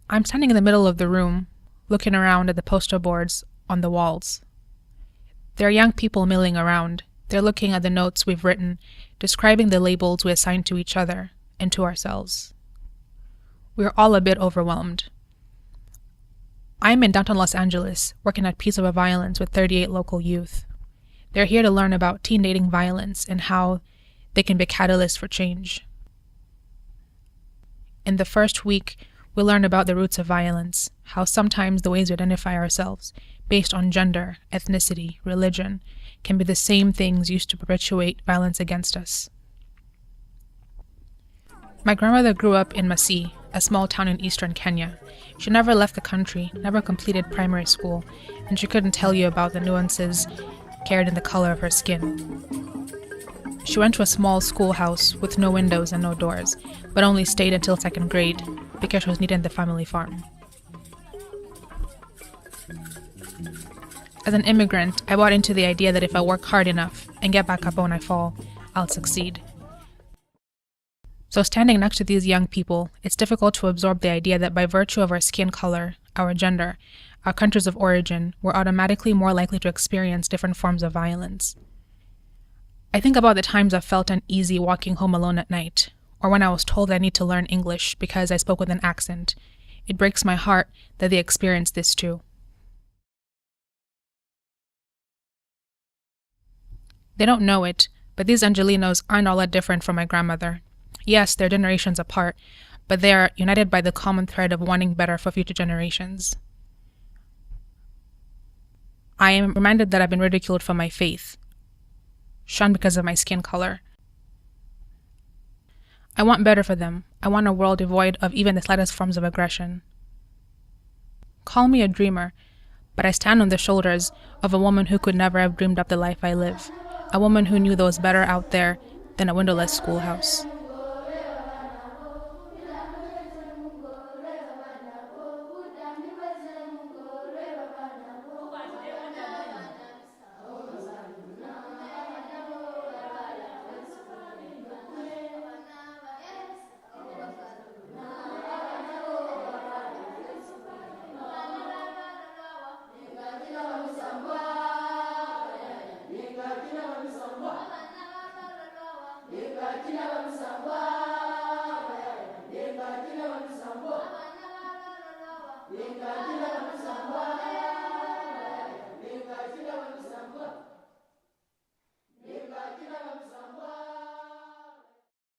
I'm standing in the middle of the room, looking around at the poster boards on the walls. There are young people milling around. They're looking at the notes we've written, describing the labels we assign to each other and to ourselves. We're all a bit overwhelmed. I'm in downtown Los Angeles, working at Peace Over Violence with 38 local youth. They're here to learn about teen dating violence and how they can be catalysts for change. In the first week, we learn about the roots of violence, how sometimes the ways we identify ourselves, based on gender, ethnicity, religion, can be the same things used to perpetuate violence against us. My grandmother grew up in Masai, a small town in eastern Kenya. She never left the country, never completed primary school, and she couldn't tell you about the nuances carried in the color of her skin. She went to a small schoolhouse with no windows and no doors, but only stayed until second grade because she was needed in the family farm. As an immigrant, I bought into the idea that if I work hard enough and get back up when I fall, I'll succeed. So standing next to these young people, it's difficult to absorb the idea that by virtue of our skin color, our gender, our countries of origin, we're automatically more likely to experience different forms of violence. I think about the times I've felt uneasy walking home alone at night, or when I was told I need to learn English because I spoke with an accent. It breaks my heart that they experience this too. They don't know it, but these Angelinos aren't all that different from my grandmother. Yes, they're generations apart, but they are united by the common thread of wanting better for future generations. I am reminded that I've been ridiculed for my faith, shunned because of my skin color. I want better for them. I want a world devoid of even the slightest forms of aggression. Call me a dreamer, but I stand on the shoulders of a woman who could never have dreamed up the life I live, a woman who knew there was better out there than a windowless schoolhouse.